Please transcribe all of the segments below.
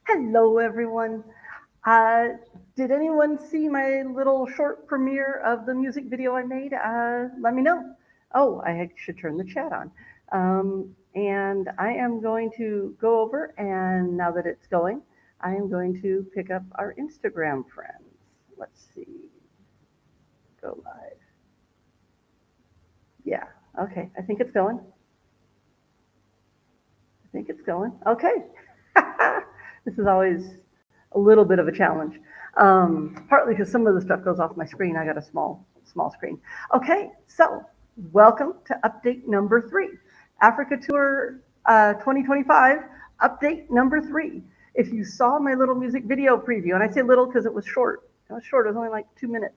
Hello, everyone. Uh, did anyone see my little short premiere of the music video I made? Let me know. Oh, I should turn the chat on. And I am going to go over, and now that it's going, I am going to pick up our Instagram friends. Let's see, go live. Yeah, okay, I think it's going. I think it's going. Okay. This is always a little bit of a challenge. Partly because some of the stuff goes off my screen. I got a small screen. Okay, so welcome to update number 3. Africa Tour 2025, update number 3. If you saw my little music video preview, and I say little because it was short, it was only like 2 minutes.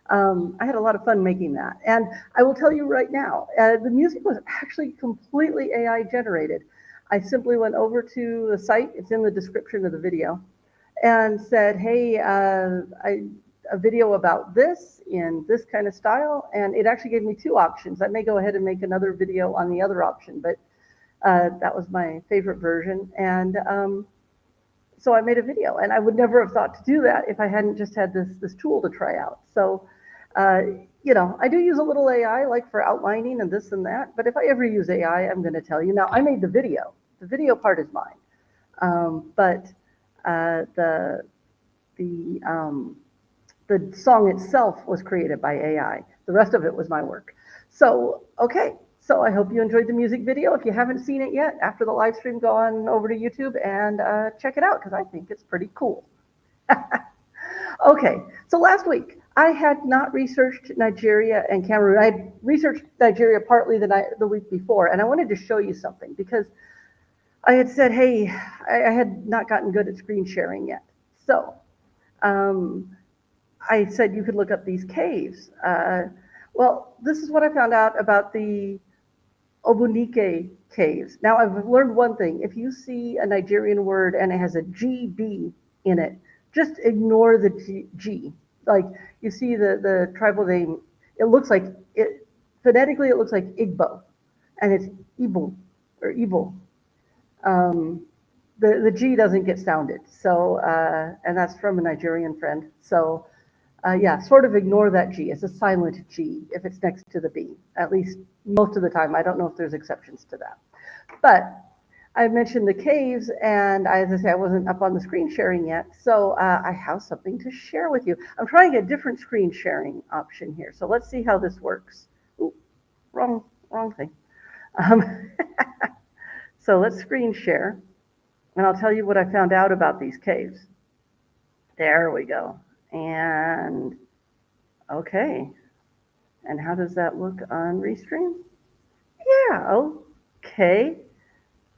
I had a lot of fun making that. And I will tell you right now, the music was actually completely AI generated. I simply went over to the site, it's in the description of the video, and said, hey, a video about this in this kind of style. And it actually gave me 2 options. I may go ahead and make another video on the other option, but that was my favorite version. And so I made a video, and I would never have thought to do that if I hadn't just had this tool to try out. So, uh, I do use a little AI, like for outlining and this and that. But if I ever use AI, I'm going to tell you. Now, I made the video. The video part is mine, but the the the song itself was created by AI. The rest of it was my work. So, okay. So I hope you enjoyed the music video. If you haven't seen it yet, after the live stream, go on over to YouTube and check it out because I think it's pretty cool. Okay, so last week I had not researched Nigeria and Cameroon. I had researched Nigeria partly the week before, and I wanted to show you something because I had said, hey, I had not gotten good at screen sharing yet. So um, I said you could look up these caves. Well, this is what I found out about the Obunike caves. Now, I've learned one thing. If you see a Nigerian word and it has a GB in it, just ignore the G. Like, you see the tribal name, it looks like, phonetically, it looks like Igbo, and it's Igbo, or Igbo. Um, the G doesn't get sounded. So, and that's from a Nigerian friend. So, yeah, sort of ignore that G. It's a silent G if it's next to the B, at least most of the time. I don't know if there's exceptions to that. But I mentioned the caves, and as I say, I wasn't up on the screen sharing yet, so I have something to share with you. I'm trying a different screen sharing option here, so let's see how this works. Ooh, wrong thing. Um, so let's screen share, and I'll tell you what I found out about these caves. There we go. And okay. And how does that look on Restream? Yeah, okay.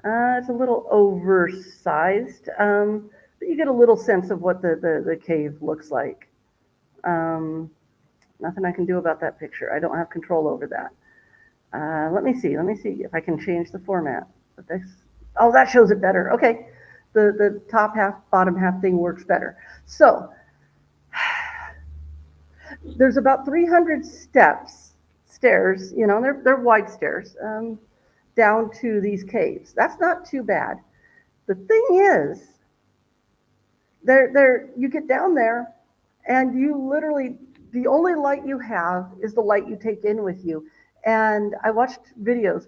It's a little oversized, but you get a little sense of what the cave looks like. Nothing I can do about that picture. I don't have control over that. Let me see if I can change the format. But this, oh, that shows it better. Okay, the top half, bottom half thing works better. So there's about 300 stairs, they're wide stairs, down to these caves. That's not too bad. The thing is, you get down there, and you literally, the only light you have is the light you take in with you. And I watched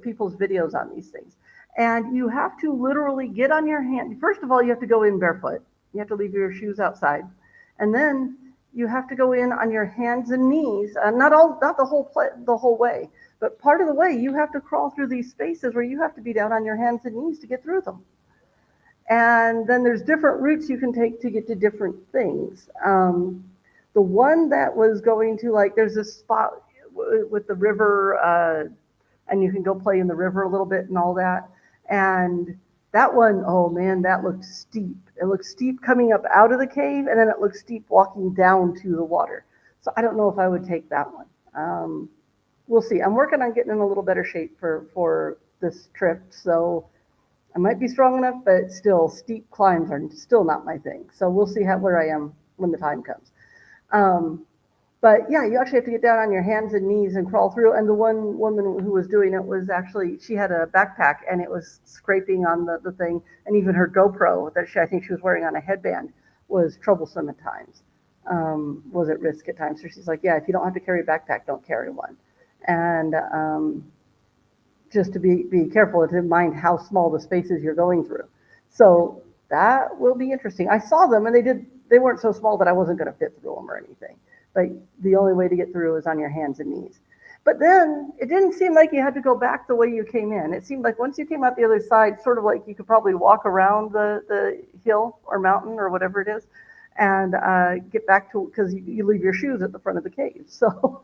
people's videos on these things. And you have to literally get on your hand. First of all, you have to go in barefoot. You have to leave your shoes outside. And then you have to go in on your hands and knees, not the whole way, but part of the way you have to crawl through these spaces where you have to be down on your hands and knees to get through them. And then there's different routes you can take to get to different things. The one that was going to, like, there's this spot with the river, and you can go play in the river a little bit and all that. And that one, oh man, that looked steep. It looked steep coming up out of the cave, and then it looked steep walking down to the water. So I don't know if I would take that one. We'll see. I'm working on getting in a little better shape for this trip, so I might be strong enough, but still, steep climbs are still not my thing. So we'll see where I am when the time comes. Um, But yeah, you actually have to get down on your hands and knees and crawl through. And the one woman who was doing it was actually, she had a backpack and it was scraping on the thing. And even her GoPro that I think she was wearing on a headband was troublesome at times, was at risk at times. So she's like, yeah, if you don't have to carry a backpack, don't carry one. And just to be careful to mind how small the spaces you're going through. So that will be interesting. I saw them and they weren't so small that I wasn't going to fit through them or anything. But the only way to get through is on your hands and knees. But then it didn't seem like you had to go back the way you came in. It seemed like once you came out the other side, sort of like you could probably walk around the hill or mountain or whatever it is and get back to, because you leave your shoes at the front of the cave. So,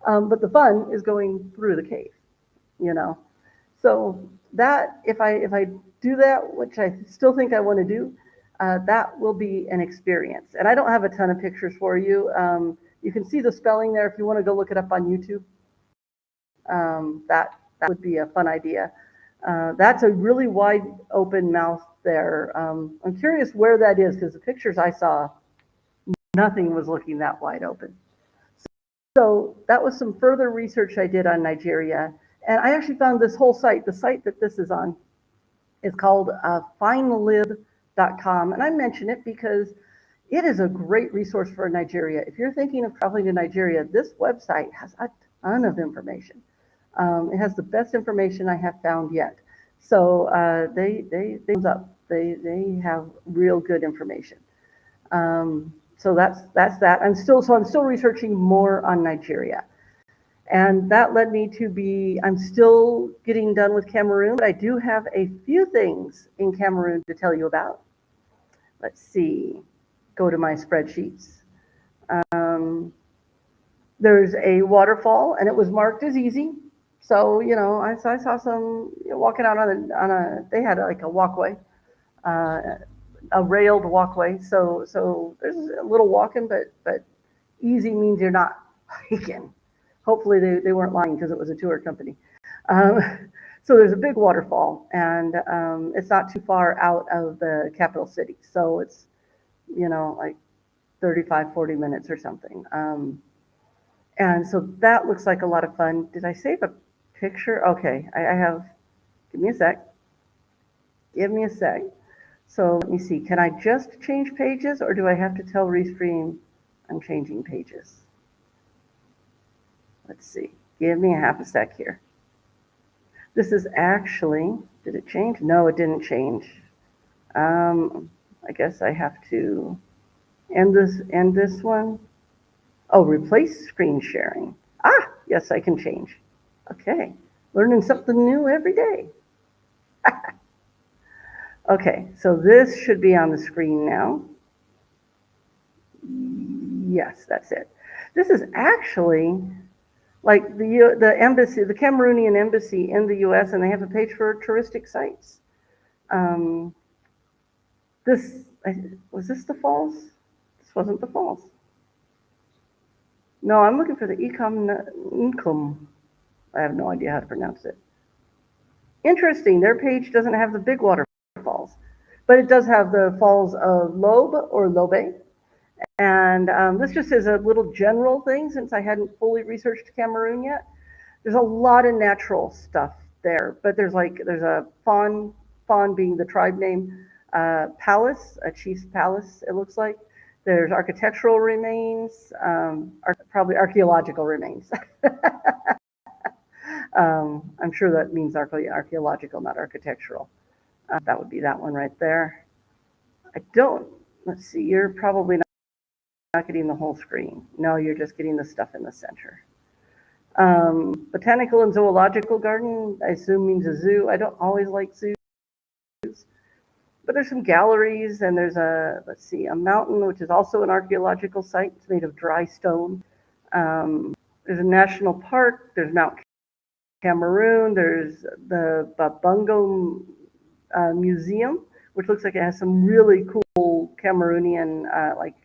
but the fun is going through the cave, you know. So that, if I do that, which I still think I want to do, that will be an experience. And I don't have a ton of pictures for you. You can see the spelling there if you want to go look it up on YouTube. That would be a fun idea. That's a really wide open mouth there. I'm curious where that is because the pictures I saw, nothing was looking that wide open. So that was some further research I did on Nigeria. And I actually found this whole site, the site that this is on, is called finelib.com. And I mention it because it is a great resource for Nigeria. If you're thinking of traveling to Nigeria, this website has a ton of information. It has the best information I have found yet. So they have real good information. So that's that. I'm still researching more on Nigeria. And that led me to I'm still getting done with Cameroon, but I do have a few things in Cameroon to tell you about. Let's see, go to my spreadsheets. There's a waterfall and it was marked as easy. So, I saw some walking out on they had like a walkway, a railed walkway. So there's a little walking, but easy means you're not hiking. Hopefully they weren't lying because it was a tour company. So there's a big waterfall and it's not too far out of the capital city. So it's, like 35, 40 minutes or something. And so that looks like a lot of fun. Did I save a picture? Okay, I have, give me a sec. So let me see, can I just change pages or do I have to tell Restream I'm changing pages? Let's see, give me a half a sec here. This is actually, did it change? No, it didn't change. I guess I have to end this one. Oh, replace screen sharing. Ah, yes, I can change. Okay, learning something new every day. Okay, so this should be on the screen now. Yes, that's it. This is actually like the embassy, the Cameroonian embassy in the U.S., and they have a page for touristic sites. Was this the falls? This wasn't the falls. No, I'm looking for the Ecom. I have no idea how to pronounce it. Interesting, their page doesn't have the big waterfalls, but it does have the falls of Lobe or Lobe. And this just is a little general thing since I hadn't fully researched Cameroon yet. There's a lot of natural stuff there, but there's a fawn being the tribe name, palace, a chief's palace, it looks like. There's architectural remains, probably archaeological remains. I'm sure that means archaeological, not architectural. That would be that one right there. Let's see, you're probably not getting the whole screen. No, you're just getting the stuff in the center. Botanical and zoological garden, I assume means a zoo. I don't always like zoos. But there's some galleries and there's a mountain, which is also an archaeological site. It's made of dry stone. There's a national park. There's Mount Cameroon. There's the Babungo Museum, which looks like it has some really cool Cameroonian, like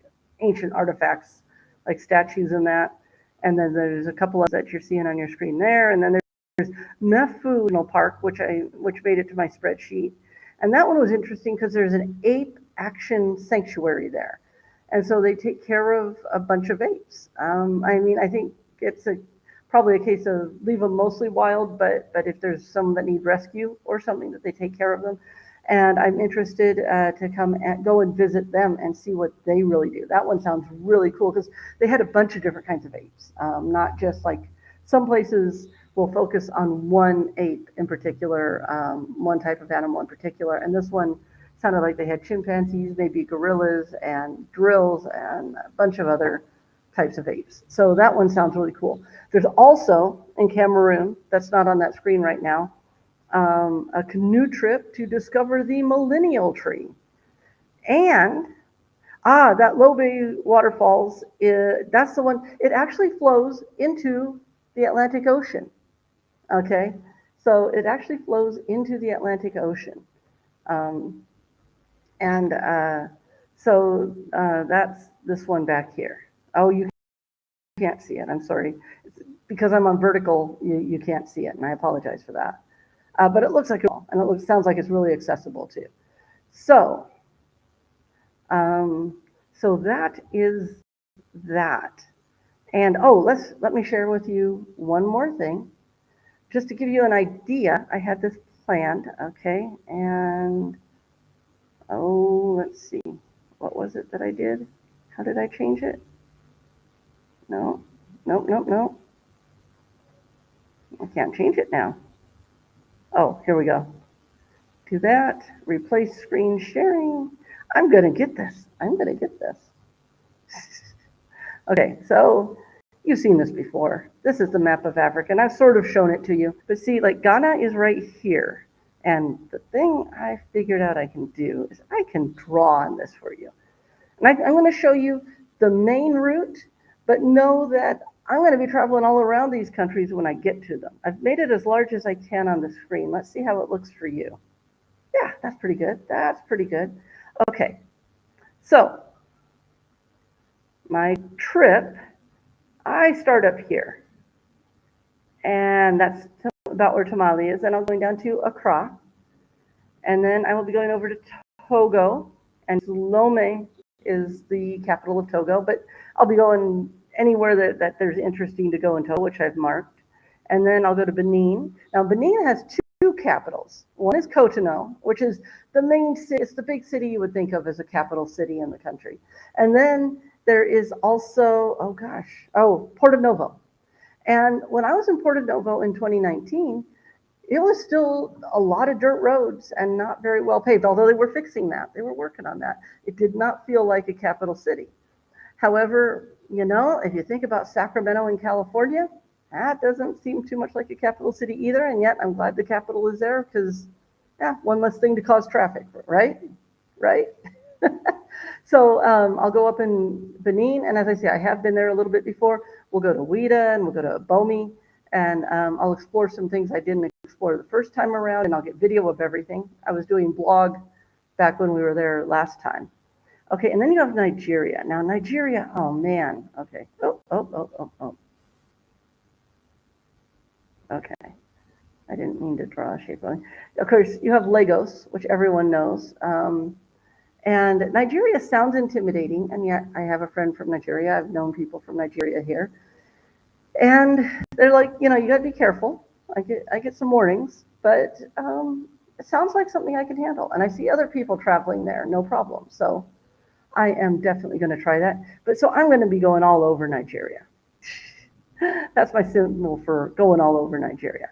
ancient artifacts, like statues and that. And then there's a couple of that you're seeing on your screen there. And then there's Mefu National Park, which made it to my spreadsheet. And that one was interesting because there's an ape action sanctuary there. And so they take care of a bunch of apes. I mean, I think it's probably a case of leave them mostly wild, but if there's some that need rescue or something, that they take care of them. And I'm interested to come and go and visit them and see what they really do. That one sounds really cool because they had a bunch of different kinds of apes, not just like some places will focus on one ape in particular, one type of animal in particular. And this one sounded like they had chimpanzees, maybe gorillas and drills and a bunch of other types of apes. So that one sounds really cool. There's also in Cameroon, that's not on that screen right now, a canoe trip to discover the millennial tree. And that Lobe waterfalls, that's the one, it actually flows into the Atlantic Ocean. Okay, so it actually flows into the Atlantic Ocean. Um, and so that's this one back here. Oh, you can't see it, I'm sorry. Because I'm on vertical, you can't see it, and I apologize for that. But it looks like, and sounds like it's really accessible too. So, so that is that. And let me share with you one more thing, just to give you an idea. I had this planned, okay, and let's see, what was it that I did? How did I change it? No, nope, nope, nope. I can't change it now. Oh, here we go. Do that, replace screen sharing. I'm gonna get this. I'm gonna get this. Okay, so you've seen this before. This is the map of Africa, and I've sort of shown it to you. But see, like Ghana is right here. And the thing I figured out I can do is I can draw on this for you. And I'm going to show you the main route, but know that I'm going to be traveling all around these countries when I get to them. I've made it as large as I can on the screen. Let's see how it looks for you. Yeah, that's pretty good. That's pretty good. Okay, so my trip, I start up here. And that's about where Tamale is. And I'm going down to Accra. And then I will be going over to Togo. And Lomé is the capital of Togo. But I'll be going anywhere that there's interesting to go in Togo, which I've marked. And then I'll go to Benin. Now, Benin has two capitals. One is Cotonou, which is the main city. It's the big city you would think of as a capital city in the country. And then there is also, Porto Novo. And when I was in Porto Novo in 2019, it was still a lot of dirt roads and not very well paved, although they were fixing that. They were working on that. It did not feel like a capital city. However, if you think about Sacramento in California, that doesn't seem too much like a capital city either. And yet I'm glad the capital is there because, one less thing to cause traffic, right? Right? So I'll go up in Benin, and as I say, I have been there a little bit before. We'll go to Ouida, and we'll go to Bomi, and I'll explore some things I didn't explore the first time around, and I'll get video of everything. I was doing blog back when we were there last time. Okay, and then you have Nigeria. Now Nigeria, oh man, okay. Oh. Okay, I didn't mean to draw a shape on it. Of course, you have Lagos, which everyone knows. And Nigeria sounds intimidating, and yet I have a friend from Nigeria. I've known people from Nigeria here. And they're like, you gotta be careful. I get some warnings, but it sounds like something I can handle. And I see other people traveling there, no problem. So I am definitely gonna try that. But so I'm gonna be going all over Nigeria. That's my symbol for going all over Nigeria.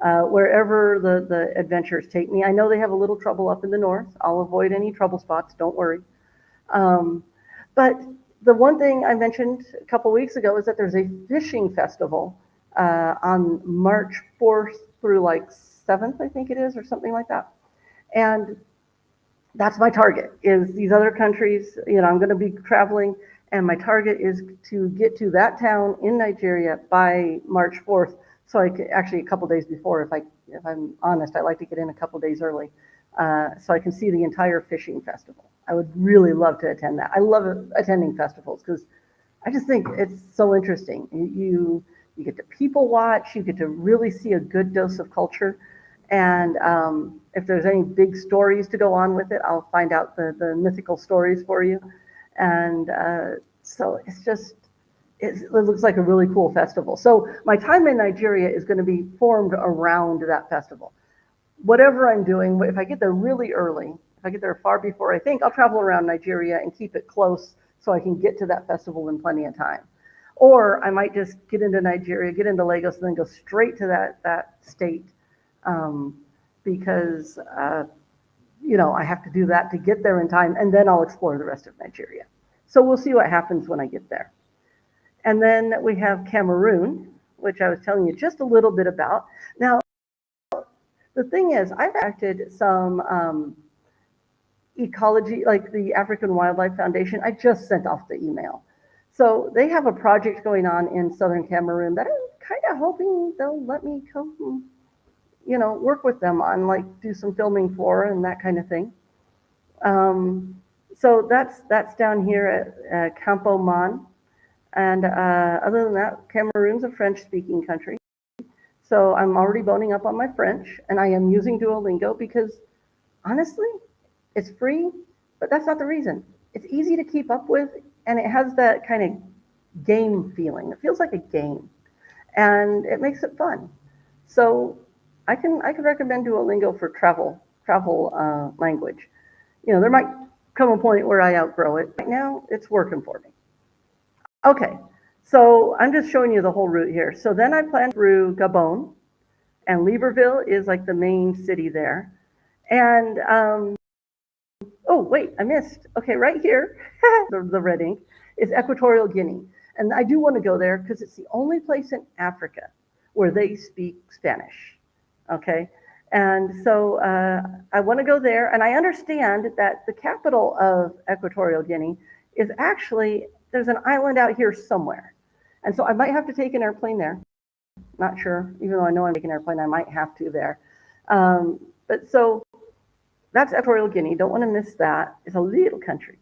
Wherever the adventures take me. I know they have a little trouble up in the north. I'll avoid any trouble spots, don't worry. But the one thing I mentioned a couple weeks ago is that there's a fishing festival on March 4th through like 7th, I think it is, or something like that. And that's my target, is these other countries. I'm going to be traveling, and my target is to get to that town in Nigeria by March 4th. So actually a couple days before, if I'm honest, I like to get in a couple days early, so I can see the entire fishing festival. I would really love to attend that. I love attending festivals because I just think it's so interesting. You get to people watch, you get to really see a good dose of culture, and if there's any big stories to go on with it, I'll find out the mythical stories for you. And so it looks like a really cool festival. So my time in Nigeria is going to be formed around that festival. Whatever I'm doing, if I get there really early, if I get there far before I think, I'll travel around Nigeria and keep it close so I can get to that festival in plenty of time. Or I might just get into Nigeria, get into Lagos, and then go straight to that state um, because I have to do that to get there in time, and then I'll explore the rest of Nigeria. So we'll see what happens when I get there. And then we have Cameroon, which I was telling you just a little bit about. Now, the thing is, I've acted some ecology, like the African Wildlife Foundation. I just sent off the email. So they have a project going on in southern Cameroon that I'm kind of hoping they'll let me come, work with them on, like do some filming for and that kind of thing. So that's down here at Campo Man. And other than that, Cameroon's a French-speaking country. So I'm already boning up on my French, and I am using Duolingo because, honestly, it's free, but that's not the reason. It's easy to keep up with, and it has that kind of game feeling. It feels like a game, and it makes it fun. So I can recommend Duolingo for travel language. There might come a point where I outgrow it. Right now, it's working for me. Okay, so I'm just showing you the whole route here. So then I plan through Gabon, and Libreville is like the main city there. And oh wait, I missed. Okay, right here, the red ink is Equatorial Guinea, and I do want to go there because it's the only place in Africa where they speak Spanish. Okay, and so I want to go there, and I understand that the capital of Equatorial Guinea is actually, there's an island out here somewhere. And so I might have to take an airplane there. Not sure, even though I know I'm taking an airplane, I might have to there. But so that's Equatorial Guinea. Don't want to miss that. It's a little country,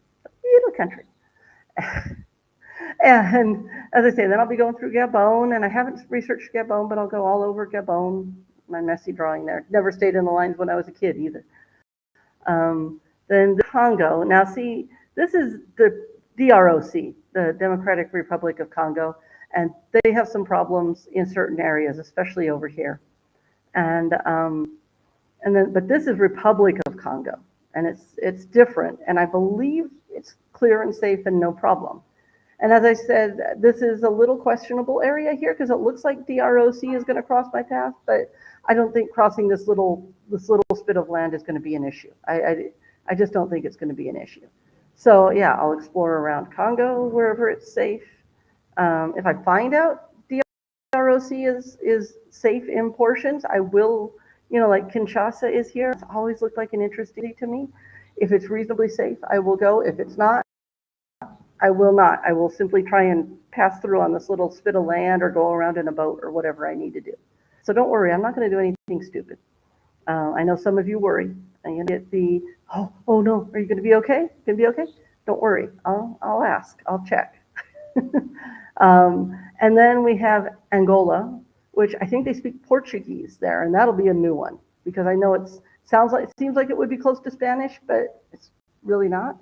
And as I say, then I'll be going through Gabon, and I haven't researched Gabon, but I'll go all over Gabon. My messy drawing there. Never stayed in the lines when I was a kid either. Then the Congo. Now see, this is the DROC, the Democratic Republic of Congo, and they have some problems in certain areas, especially over here. And then, but this is Republic of Congo, and it's different, and I believe it's clear and safe and no problem. And as I said, this is a little questionable area here because it looks like DROC is going to cross my path, but I don't think crossing this little spit of land is going to be an issue. I just don't think it's going to be an issue. So yeah, I'll explore around Congo wherever it's safe. If I find out DROC is safe in portions, I will, like Kinshasa is here. It's always looked like an interesting to me. If it's reasonably safe, I will go. If it's not, I will not. I will simply try and pass through on this little spit of land or go around in a boat or whatever I need to do. So don't worry, I'm not going to do anything stupid. I know some of you worry, and you get the, oh no, are you going to be okay? Going to be okay? Don't worry, I'll ask, I'll check. And then we have Angola, which I think they speak Portuguese there, and that'll be a new one because I know it seems like it would be close to Spanish, but it's really not.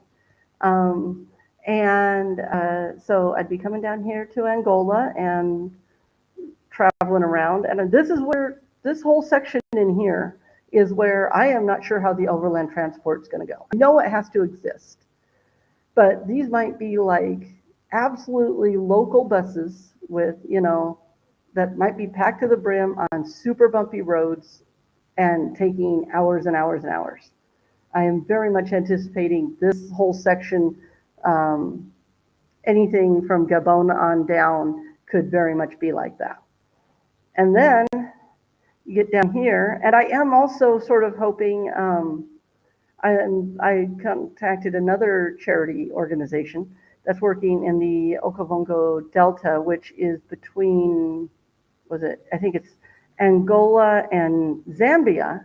So I'd be coming down here to Angola and traveling around, and this is where this whole section in here is where I am not sure how the overland transport is going to go. I know it has to exist, but these might be like absolutely local buses with, that might be packed to the brim on super bumpy roads and taking hours and hours and hours. I am very much anticipating this whole section, anything from Gabon on down could very much be like that. And then you get down here, and I am also sort of hoping, I contacted another charity organization that's working in the Okavango Delta, which is between, I think it's Angola and Zambia.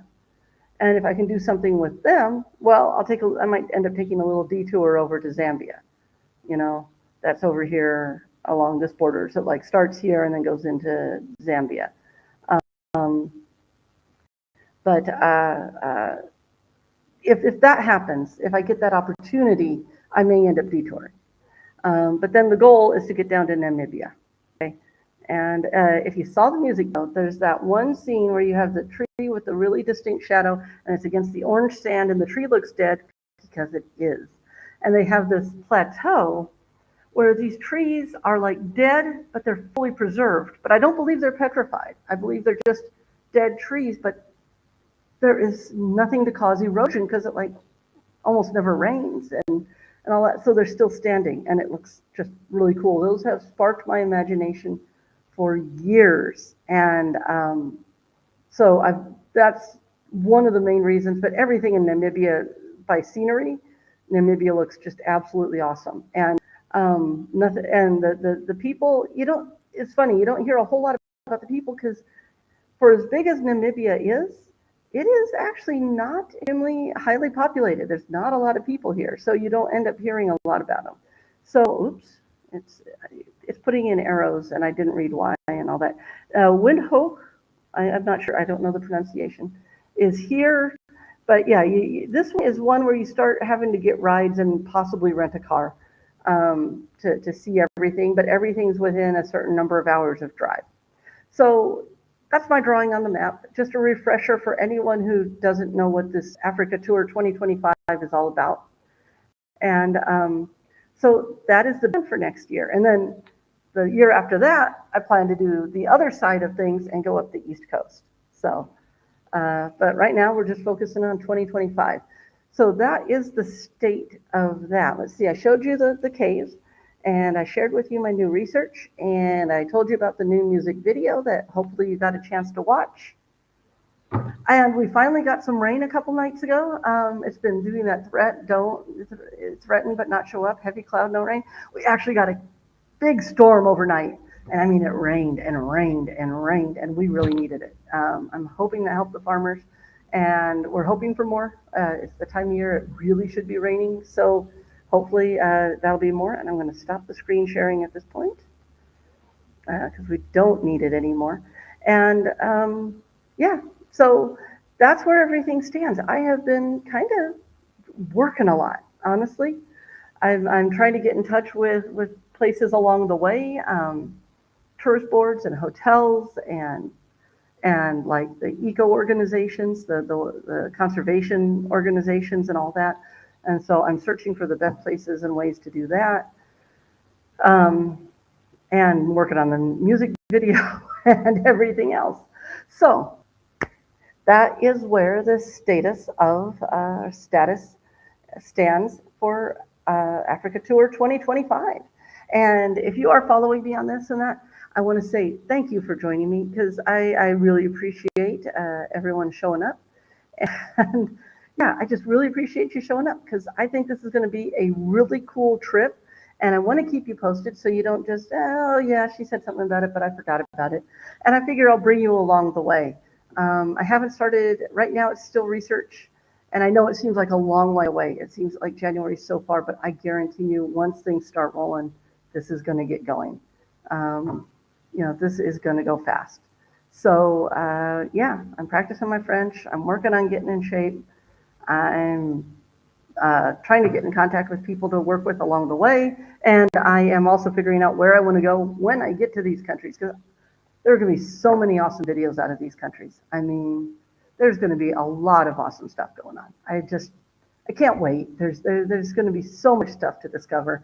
And if I can do something with them, well, I might end up taking a little detour over to Zambia. That's over here along this border. So it like starts here and then goes into Zambia. But if that happens, if I get that opportunity, I may end up detouring. But then the goal is to get down to Namibia. Okay? And if you saw the music video, there's that one scene where you have the tree with the really distinct shadow, and it's against the orange sand, and the tree looks dead because it is. And they have this plateau where these trees are like dead, but they're fully preserved. But I don't believe they're petrified. I believe they're just dead trees, but there is nothing to cause erosion because it like almost never rains and all that. So they're still standing, and it looks just really cool. Those have sparked my imagination for years, and so that's one of the main reasons. But everything in Namibia, by scenery, Namibia looks just absolutely awesome. And nothing, and the people, you don't. It's funny, you don't hear a whole lot about the people because for as big as Namibia is, it is actually not extremely highly populated. There's not a lot of people here, so you don't end up hearing a lot about them. So, oops, it's putting in arrows, and I didn't read why and all that. Windhoek, I'm not sure, I don't know the pronunciation, is here. But yeah, this one is one where you start having to get rides and possibly rent a car to see everything, but everything's within a certain number of hours of drive. So that's my drawing on the map. Just a refresher for anyone who doesn't know what this Africa Tour 2025 is all about. And so that is the plan for next year. And then the year after that, I plan to do the other side of things and go up the East Coast. So, but right now we're just focusing on 2025. So that is the state of that. Let's see, I showed you the caves, and I shared with you my new research, and I told you about the new music video that hopefully you got a chance to watch. And we finally got some rain a couple nights ago. It's been doing that threaten but not show up, heavy cloud, no rain. We actually got a big storm overnight, and I mean, it rained and rained and rained, and we really needed it. I'm hoping to help the farmers, and we're hoping for more. It's the time of year it really should be raining, so hopefully that'll be more. And I'm going to stop the screen sharing at this point because we don't need it anymore. And yeah, so that's where everything stands. I have been kind of working a lot, honestly. I'm trying to get in touch with places along the way, tourist boards and hotels and like the eco organizations, the conservation organizations and all that. And so I'm searching for the best places and ways to do that. And working on the music video and everything else. So that is where the status stands for Africa Tour 2025. And if you are following me on this and that, I want to say thank you for joining me because I really appreciate everyone showing up. And yeah, I just really appreciate you showing up because I think this is going to be a really cool trip. And I want to keep you posted so you don't just, oh yeah, she said something about it, but I forgot about it. And I figure I'll bring you along the way. I haven't started, right now it's still research. And I know it seems like a long way away. It seems like January so far, but I guarantee you once things start rolling, this is going to get going. This is going to go fast. So yeah, I'm practicing my French. I'm working on getting in shape. I'm trying to get in contact with people to work with along the way. And I am also figuring out where I want to go when I get to these countries, because there are going to be so many awesome videos out of these countries. I mean, there's going to be a lot of awesome stuff going on. I can't wait. There's going to be so much stuff to discover.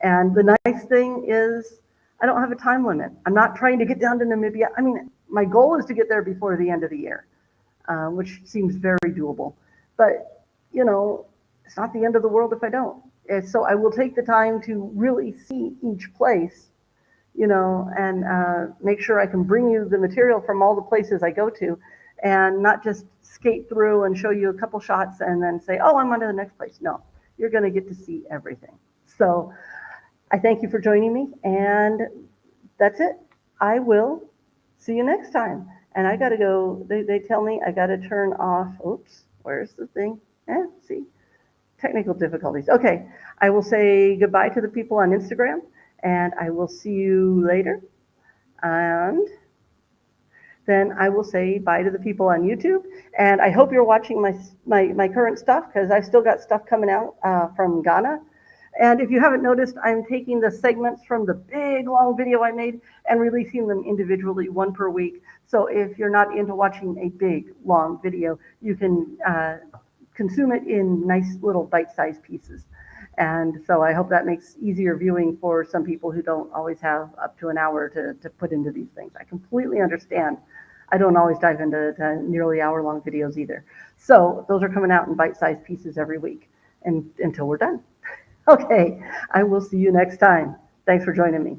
And the nice thing is I don't have a time limit. I'm not trying to get down to Namibia. I mean, my goal is to get there before the end of the year, which seems very doable. But, it's not the end of the world if I don't. And so I will take the time to really see each place, and make sure I can bring you the material from all the places I go to and not just skate through and show you a couple shots and then say, oh, I'm on to the next place. No, you're going to get to see everything. So I thank you for joining me, and that's it. I will see you next time. And I got to go, they tell me I got to turn off, oops, where's the thing? See, technical difficulties. Okay, I will say goodbye to the people on Instagram, and I will see you later. And then I will say bye to the people on YouTube. And I hope you're watching my current stuff because I've still got stuff coming out from Ghana. And if you haven't noticed, I'm taking the segments from the big long video I made and releasing them individually, one per week. So if you're not into watching a big long video, you can consume it in nice little bite-sized pieces. And so I hope that makes easier viewing for some people who don't always have up to an hour to put into these things. I completely understand. I don't always dive into nearly hour-long videos either. So those are coming out in bite-sized pieces every week and until we're done. Okay, I will see you next time. Thanks for joining me.